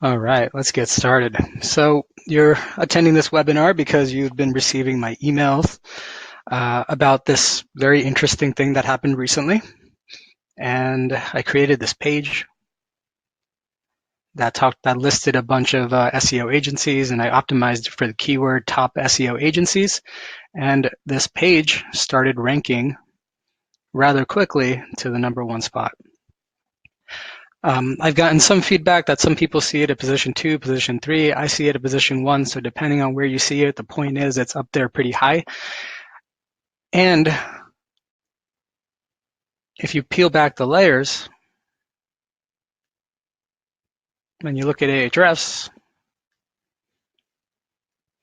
All right, let's get started. So you're attending this webinar because you've been receiving my emails about this very interesting thing that happened recently. And I created this page that listed a bunch of SEO agencies, and I optimized for the keyword top SEO agencies. And this page started ranking rather quickly to the #1 spot. I've gotten some feedback that some people see it at position 2, position 3. I see it at position 1, so depending on where you see it, the point is it's up there pretty high. And if you peel back the layers, when you look at Ahrefs,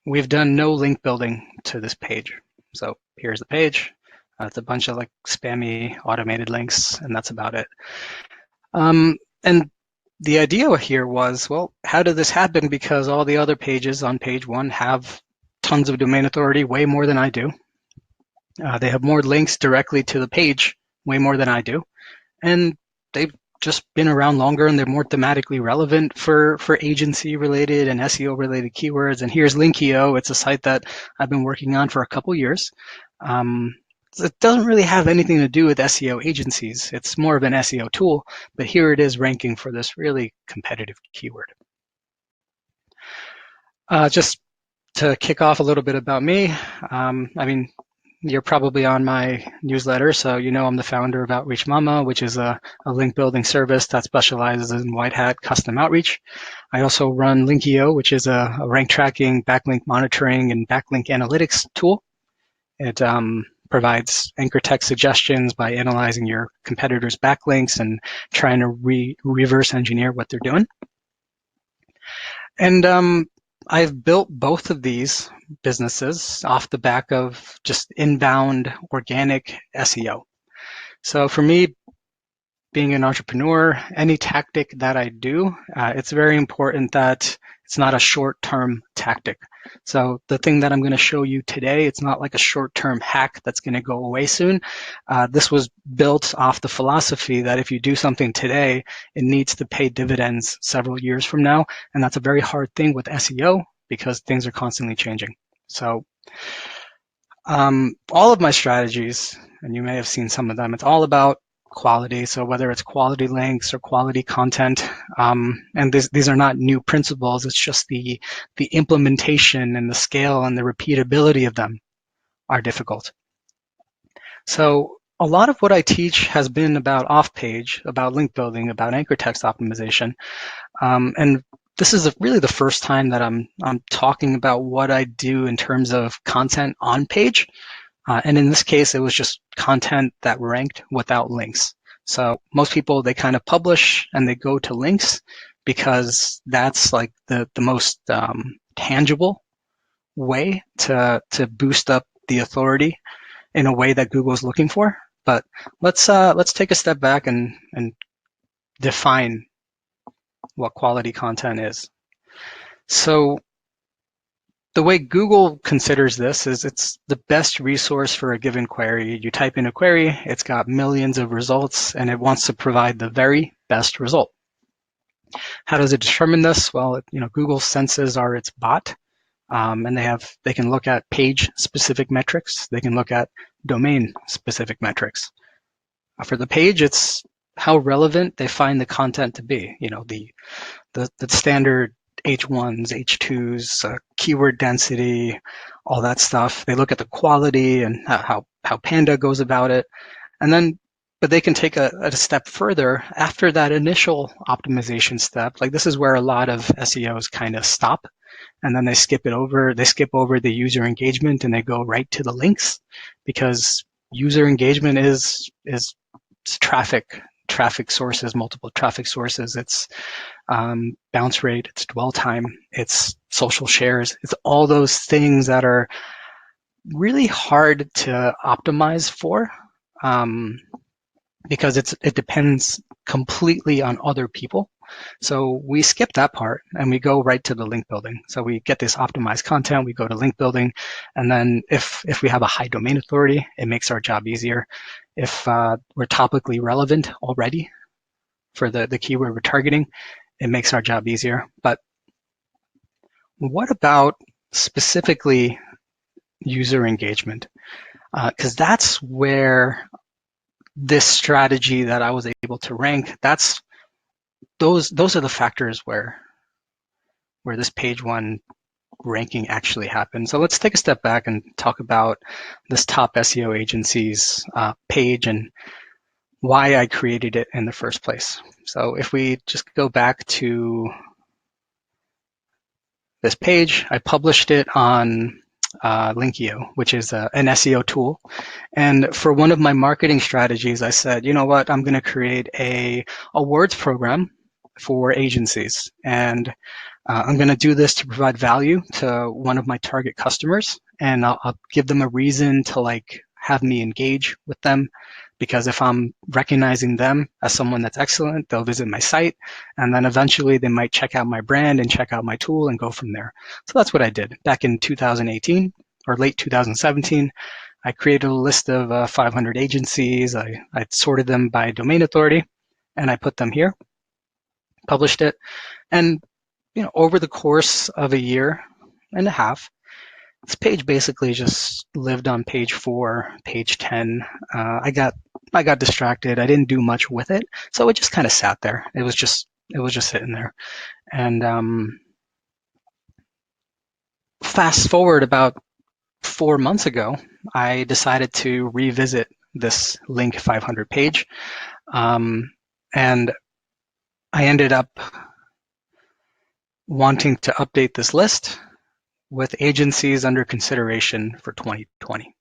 we've done no link building to this page. So here's the page. It's a bunch of like spammy automated links, and that's about it. And the idea here was, well, how did this happen? Because all the other pages on page 1 have tons of domain authority, way more than I do. They have more links directly to the page, way more than I do. And they've just been around longer, and they're more thematically relevant for agency-related and SEO-related keywords. And here's Linkio. It's a site that I've been working on for a couple years. It doesn't really have anything to do with SEO agencies. It's more of an SEO tool, but here it is ranking for this really competitive keyword. Just to kick off a little bit about me, I mean, you're probably on my newsletter, so you know I'm the founder of Outreach Mama, which is a link building service that specializes in white hat custom outreach. I also run Linkio, which is a rank tracking, backlink monitoring, and backlink analytics tool. It provides anchor text suggestions by analyzing your competitors' backlinks and trying to reverse engineer what they're doing. And I've built both of these businesses off the back of just inbound organic SEO. So for me, being an entrepreneur, any tactic that I do, it's very important that it's not a short-term tactic. So the thing that I'm going to show you today, it's not like a short-term hack that's going to go away soon. This was built off the philosophy that if you do something today, it needs to pay dividends several years from now. And that's a very hard thing with SEO because things are constantly changing. So all of my strategies, and you may have seen some of them, it's all about quality. So whether it's quality links or quality content, and these are not new principles, it's just the implementation and the scale and the repeatability of them are difficult. So a lot of what I teach has been about off-page, about link building, about anchor text optimization, and this is really the first time that I'm talking about what I do in terms of content on page. And in this case, it was just content that ranked without links. So most people, they kind of publish and they go to links because that's like the most tangible way to boost up the authority in a way that Google's looking for. But let's take a step back and define what quality content is. So the way Google considers this is it's the best resource for a given query. You type in a query, it's got millions of results, and it wants to provide the very best result. How does it determine this? Well, Google senses are its bot, and they can look at page-specific metrics. They can look at domain-specific metrics. For the page, it's how relevant they find the content to be. The standard H1s, H2s, keyword density, all that stuff. They look at the quality and how Panda goes about it. But they can take a step further after that initial optimization step. Like this is where a lot of SEOs kind of stop, and then they skip over the user engagement and they go right to the links, because user engagement is traffic sources, multiple traffic sources. It's bounce rate, it's dwell time, it's social shares. It's all those things that are really hard to optimize for because it depends completely on other people. So we skip that part and we go right to the link building. So we get this optimized content, we go to link building, and then if we have a high domain authority, it makes our job easier. If we're topically relevant already for the keyword we're targeting, it makes our job easier. But what about specifically user engagement? Because that's where this strategy that I was able to rank, those are the factors where this page one ranking actually happened. So let's take a step back and talk about this top SEO agencies page and why I created it in the first place. So if we just go back to this page, I published it on Linkio, which is an SEO tool. And for one of my marketing strategies, I said, you know what, I'm going to create a awards program for agencies. And I'm going to do this to provide value to one of my target customers. And I'll give them a reason to like have me engage with them. Because if I'm recognizing them as someone that's excellent, they'll visit my site, and then eventually they might check out my brand and check out my tool and go from there. So that's what I did back in 2018 or late 2017. I created a list of 500 agencies. I sorted them by domain authority, and I put them here, published it, and over the course of a year and a half, this page basically just lived on page 4, page 10. I got distracted. I didn't do much with it, so it just kind of sat there. It was just sitting there. And fast forward about 4 months ago, I decided to revisit this Link 500 page, and I ended up wanting to update this list with agencies under consideration for 2020.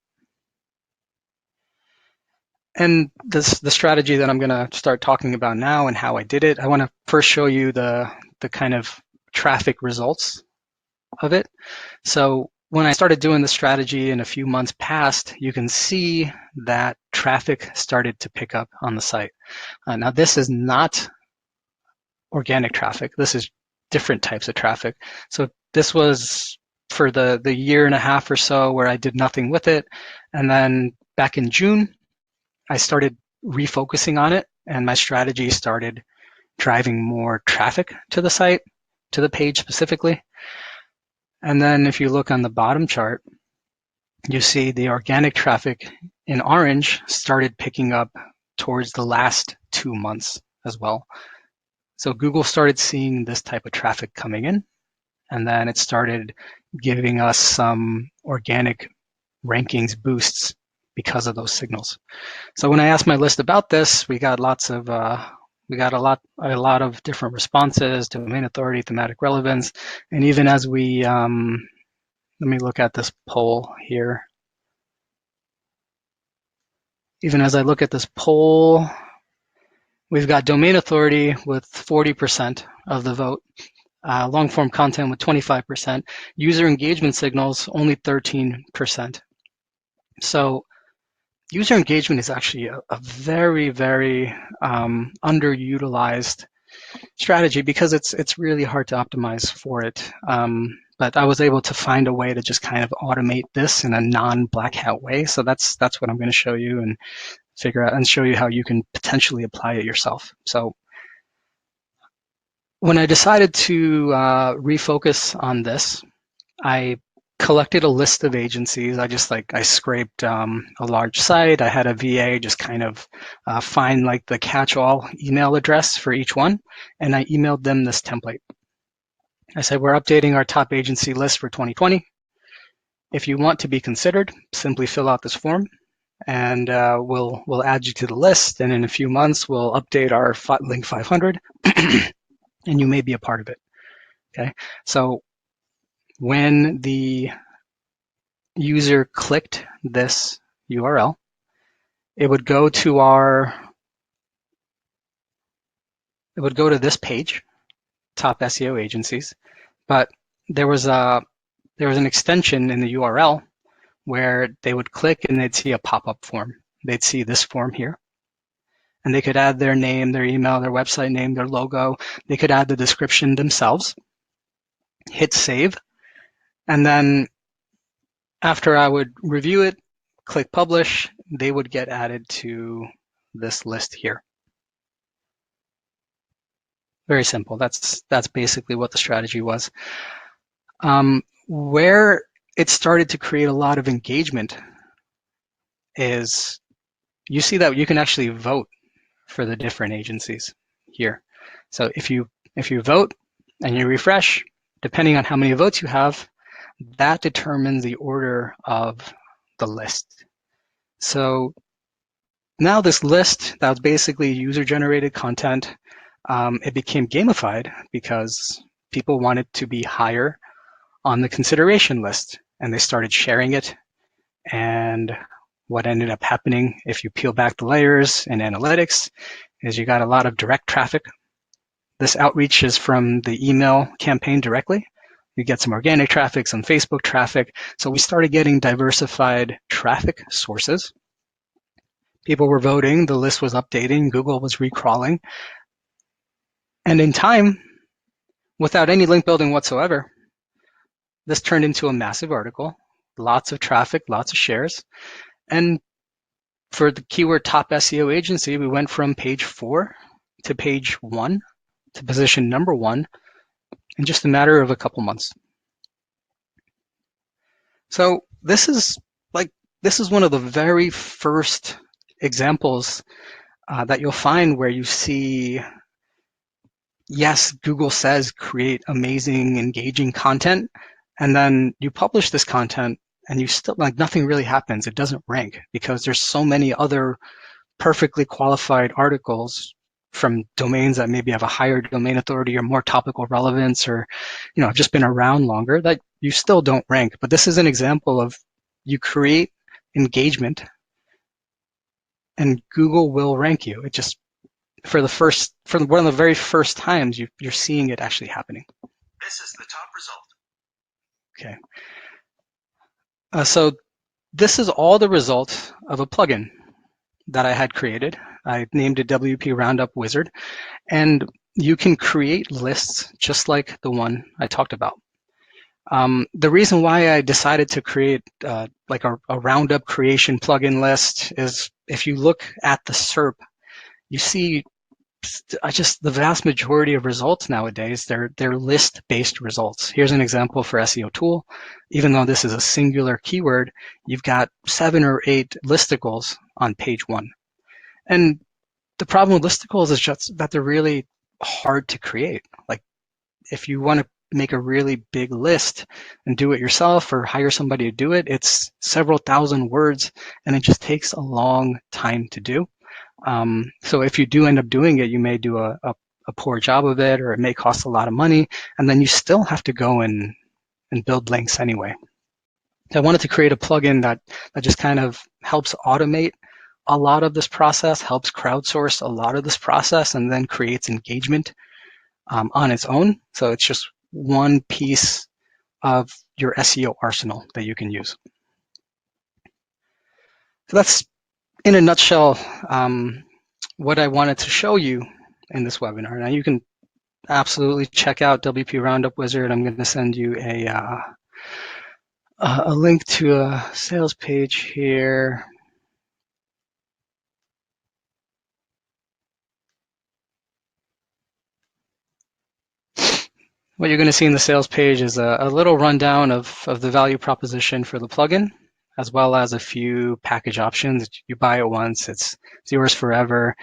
And the strategy that I'm going to start talking about now and how I did it, I want to first show you the kind of traffic results of it. So when I started doing the strategy and a few months passed, you can see that traffic started to pick up on the site. Now this is not organic traffic. This is different types of traffic. So this was for the year and a half or so where I did nothing with it. And then back in June, I started refocusing on it, and my strategy started driving more traffic to the site, to the page specifically. And then if you look on the bottom chart, you see the organic traffic in orange started picking up towards the last 2 months as well. So Google started seeing this type of traffic coming in, and then it started giving us some organic rankings boosts because of those signals. So when I asked my list about this, we got a lot of different responses: domain authority, thematic relevance, and even as we let me look at this poll here. Even as I look at this poll, we've got domain authority with 40% of the vote, long form content with 25%, user engagement signals only 13%. So user engagement is actually a very, very underutilized strategy because it's really hard to optimize for it. But I was able to find a way to just kind of automate this in a non-black hat way. So that's what I'm going to show you and figure out and show you how you can potentially apply it yourself. So when I decided to refocus on this, I collected a list of agencies. I scraped a large site. I had a VA just kind of find like the catch-all email address for each one, and I emailed them this template. I said, we're updating our top agency list for 2020. If you want to be considered, simply fill out this form, and we'll add you to the list. And in a few months, we'll update our Link 500, and you may be a part of it. Okay, so when the user clicked this URL, it would go to this page, top SEO agencies, but there was an extension in the URL where they would click and they'd see a pop-up form. They'd see this form here, and they could add their name, their email, their website name, their logo. They could add the description themselves, hit save, and then after I would review it, click publish, they would get added to this list here. Very simple. That's basically what the strategy was. Where it started to create a lot of engagement is you see that you can actually vote for the different agencies here. So if you vote and you refresh, depending on how many votes you have, that determines the order of the list. So now this list that was basically user-generated content, it became gamified because people wanted to be higher on the consideration list, and they started sharing it. And what ended up happening, if you peel back the layers in analytics, is you got a lot of direct traffic. This outreach is from the email campaign directly. You get some organic traffic, some Facebook traffic. So we started getting diversified traffic sources. People were voting, the list was updating, Google was recrawling. And in time, without any link building whatsoever, this turned into a massive article, lots of traffic, lots of shares. And for the keyword top SEO agency, we went from page 4 to page 1 to position number 1 in just a matter of a couple months. So this is one of the very first examples that you'll find where you see, yes, Google says create amazing, engaging content, and then you publish this content and you still, nothing really happens. It doesn't rank because there's so many other perfectly qualified articles from domains that maybe have a higher domain authority or more topical relevance, or have just been around longer, that you still don't rank. But this is an example of you create engagement and Google will rank you. It just, for one of the very first times, you're seeing it actually happening. This is the top result. Okay. So this is all the result of a plugin that I had created. I named it WP Roundup Wizard, and you can create lists just like the one I talked about. The reason why I decided to create like a Roundup creation plugin list is if you look at the SERP, you see the vast majority of results nowadays, they're list-based results. Here's an example for SEO tool. Even though this is a singular keyword, you've got 7 or 8 listicles on page 1. And the problem with listicles is just that they're really hard to create. Like if you want to make a really big list and do it yourself or hire somebody to do it, it's several thousand words and it just takes a long time to do. So if you do end up doing it, you may do a poor job of it, or it may cost a lot of money, and then you still have to go and build links anyway. So I wanted to create a plugin that just kind of helps automate a lot of this process, helps crowdsource a lot of this process, and then creates engagement on its own. So it's just one piece of your SEO arsenal that you can use. So that's, in a nutshell, what I wanted to show you in this webinar. Now you can absolutely check out WP Roundup Wizard. I'm going to send you a link to a sales page here. What you're going to see in the sales page is a little rundown of the value proposition for the plugin, as well as a few package options. You buy it once, it's yours forever.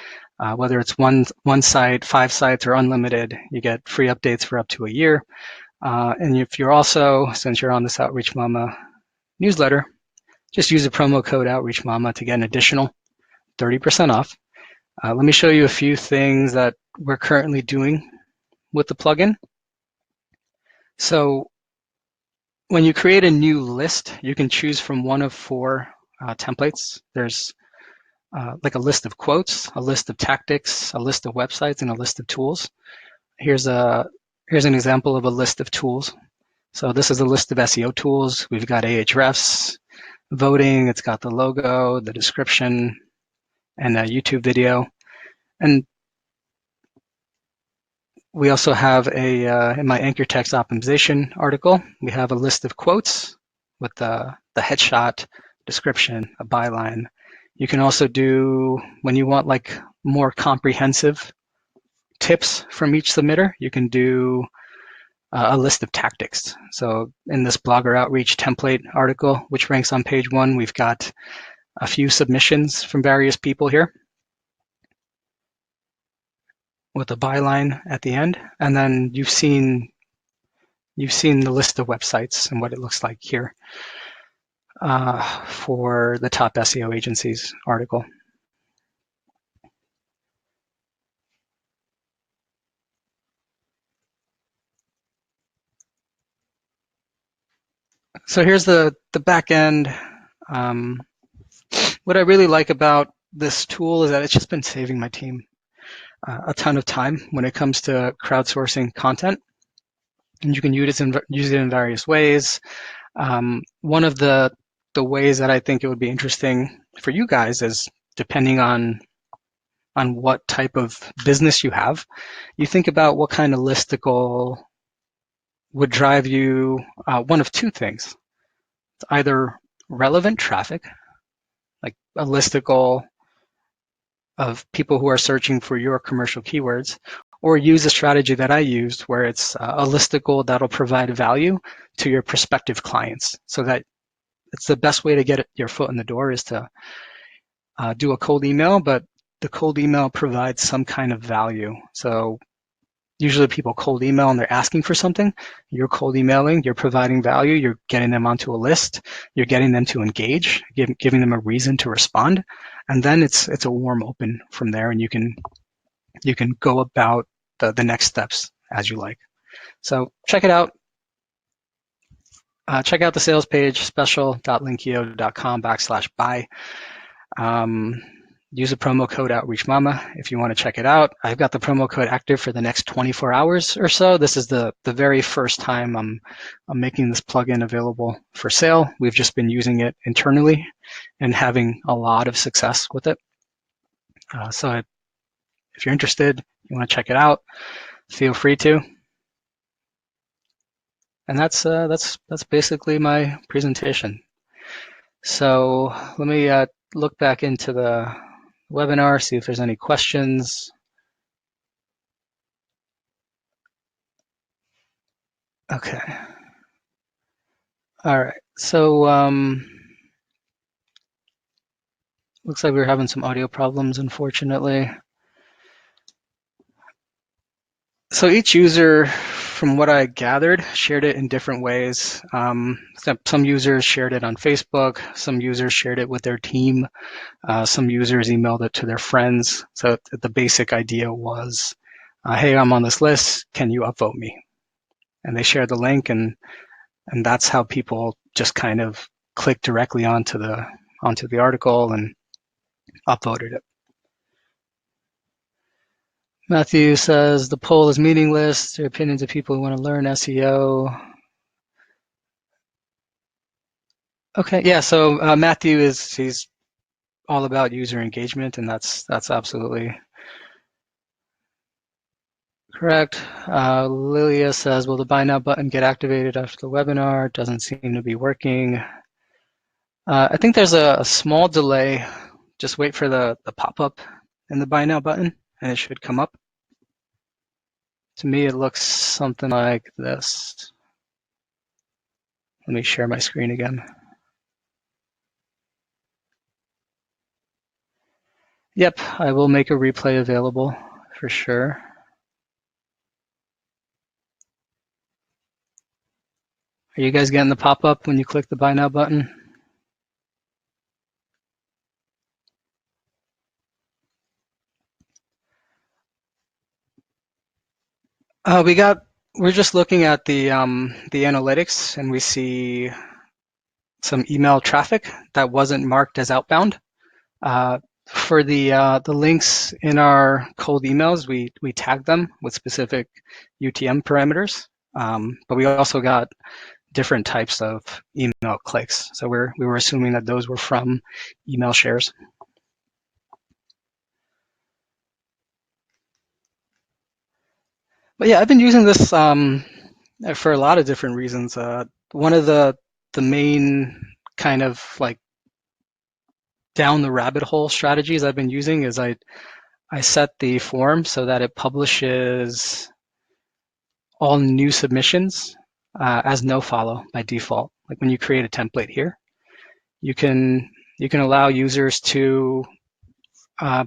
Whether it's one site, 5 sites, or unlimited, you get free updates for up to a year. And if you're also, since you're on this Outreach Mama newsletter, just use the promo code Outreach Mama to get an additional 30% off. Let me show you a few things that we're currently doing with the plugin. So when you create a new list, you can choose from one of 4 templates. There's like a list of quotes, a list of tactics, a list of websites, and a list of tools. Here's an example of a list of tools. So this is a list of SEO tools. We've got Ahrefs, voting, it's got the logo, the description, and a YouTube video. And we also have in my anchor text optimization article, we have a list of quotes with the headshot, description, a byline. You can also do, when you want like more comprehensive tips from each submitter, you can do a list of tactics. So in this blogger outreach template article, which ranks on page 1, we've got a few submissions from various people here with a byline at the end. And then you've seen the list of websites and what it looks like here for the top SEO agencies article. So here's the back end. What I really like about this tool is that it's just been saving my team a ton of time when it comes to crowdsourcing content. And you can use it in various ways. One of the ways that I think it would be interesting for you guys is, depending on what type of business you have, you think about what kind of listicle would drive you one of two things. It's either relevant traffic, like a listicle of people who are searching for your commercial keywords, or use a strategy that I used where it's a listicle that'll provide value to your prospective clients. So that it's the best way to get your foot in the door is to do a cold email, but the cold email provides some kind of value. So usually people cold email and they're asking for something. You're cold emailing, you're providing value, you're getting them onto a list, you're getting them to engage, giving them a reason to respond. And then it's a warm open from there, and you can go about the next steps as you like. So check it out. Check out the sales page, special.linkio.com/buy. Use the promo code OutreachMama if you want to check it out. I've got the promo code active for the next 24 hours or so. This is the very first time I'm making this plugin available for sale. We've just been using it internally and having a lot of success with it. So if you're interested, you want to check it out, feel free to. And that's basically my presentation. So let me look back into the webinar, see if there's any questions. Okay. All right. So looks like we're having some audio problems, unfortunately. So each user, from what I gathered, shared it in different ways. Some users shared it on Facebook. Some users shared it with their team. Some users emailed it to their friends. So the basic idea was, hey, I'm on this list. Can you upvote me? And they shared the link, and that's how people just kind of clicked directly onto the article and upvoted it. Matthew says the poll is meaningless. Their opinions of people who want to learn SEO. Okay, yeah. So Matthew he's all about user engagement, and that's absolutely correct. Lilia says, will the buy now button get activated after the webinar? It doesn't seem to be working. I think there's a small delay. Just wait for the pop-up in the buy now button, and it should come up. To me, it looks something like this. Let me share my screen again. Yep, I will make a replay available for sure. Are you guys getting the pop-up when you click the buy now button? We're just looking at the analytics, and we see some email traffic that wasn't marked as outbound. For the links in our cold emails, we tag them with specific UTM parameters, but we also got different types of email clicks. So we were assuming that those were from email shares. But yeah, I've been using this for a lot of different reasons. One of the main kind of like down the rabbit hole strategies I've been using is I I set the form so that it publishes all new submissions as no follow by default. Like when you create a template here, you can allow users to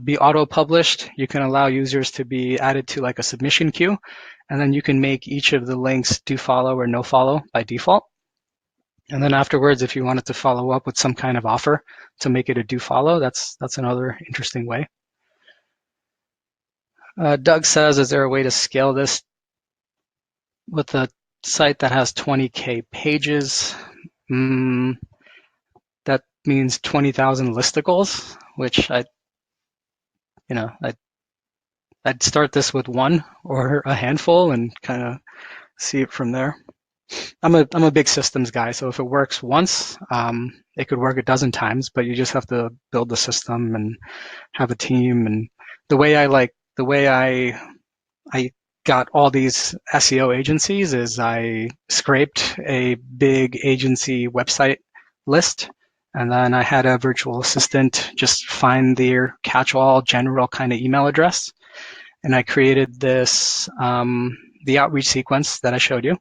be auto-published. You can allow users to be added to like a submission queue, and then you can make each of the links do follow or no follow by default. And then afterwards, if you wanted to follow up with some kind of offer to make it a do follow, that's another interesting way. Doug says, is there a way to scale this with a site that has 20K pages? That means 20,000 listicles, which I'd start this with one or a handful and kind of see it from there. I'm a big systems guy, so if it works once, it could work a dozen times, but you just have to build the system and have a team. And the way I got all these SEO agencies is I scraped a big agency website list, and then I had a virtual assistant just find their catch-all general kind of email address, and I created this the outreach sequence that I showed you.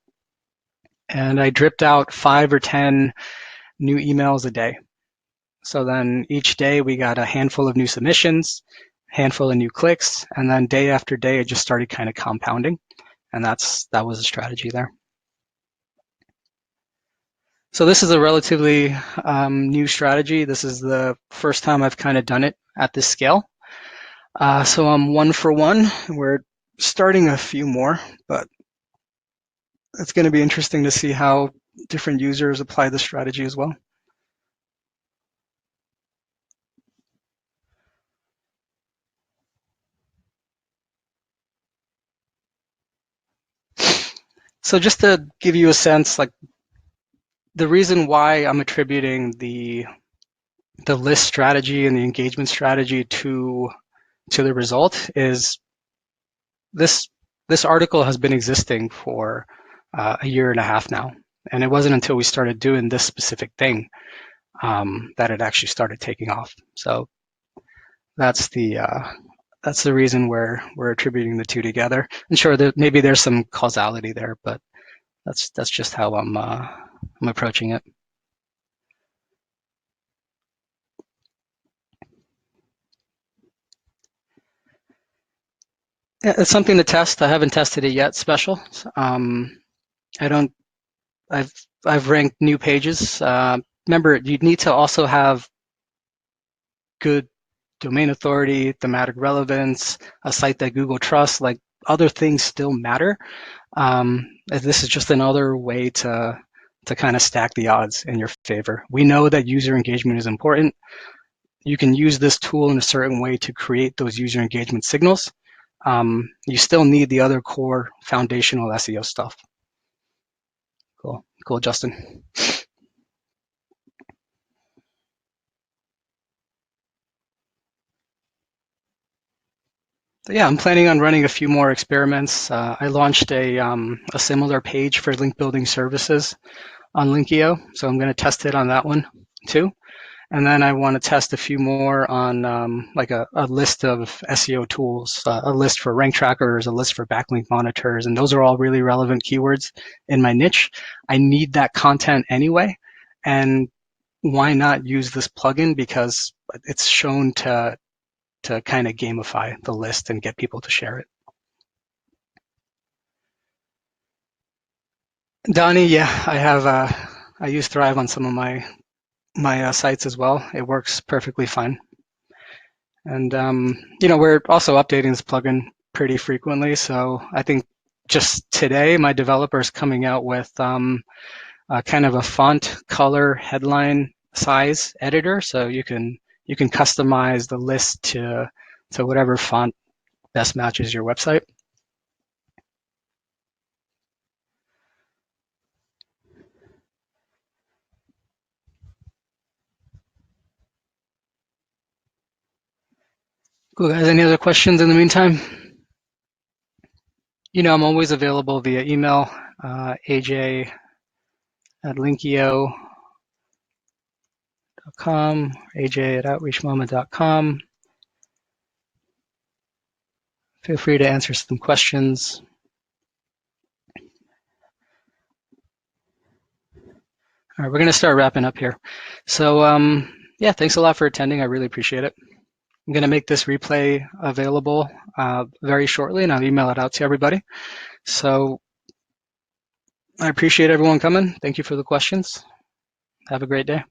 And I dripped out 5 or 10 new emails a day. So then each day we got a handful of new submissions, handful of new clicks, and then day after day it just started kind of compounding. And that was a strategy there. So this is a relatively new strategy. This is the first time I've kind of done it at this scale. So I'm 1 for 1. We're starting a few more, but it's going to be interesting to see how different users apply the strategy as well. So just to give you a sense, like the reason why I'm attributing the list strategy and the engagement strategy to the result is this article has been existing for a year and a half now, and it wasn't until we started doing this specific thing that it actually started taking off. So that's the reason we're attributing the two together. And sure, maybe there's some causality there, but that's just how I'm approaching it. Yeah, it's something to test. I haven't tested it yet. Special. I've ranked new pages. Remember, you need to also have good domain authority, thematic relevance, a site that Google trusts. Like other things still matter. This is just another way to kind of stack the odds in your favor. We know that user engagement is important. You can use this tool in a certain way to create those user engagement signals. You still need the other core foundational SEO stuff. Cool, Justin. So yeah, I'm planning on running a few more experiments. I launched a similar page for link building services on Linkio, so I'm going to test it on that one too. And then I want to test a few more on like a list of SEO tools, a list for rank trackers, a list for backlink monitors, and those are all really relevant keywords in my niche. I need that content anyway, and why not use this plugin because it's shown to kind of gamify the list and get people to share it. Donnie, yeah, I use Thrive on some of my sites as well. It works perfectly fine. And, we're also updating this plugin pretty frequently. So I think just today, my developer is coming out with kind of a font color headline size editor. So you can customize the list to whatever font best matches your website. Cool, guys. Any other questions in the meantime? I'm always available via email, aj@linkio.com, aj@outreachmama.com. feel free to answer some questions. All right, we're going to start wrapping up here. So yeah, thanks a lot for attending. I really appreciate it. I'm going to make this replay available very shortly, and I'll email it out to everybody. So I appreciate everyone coming. Thank you for the questions. Have a great day.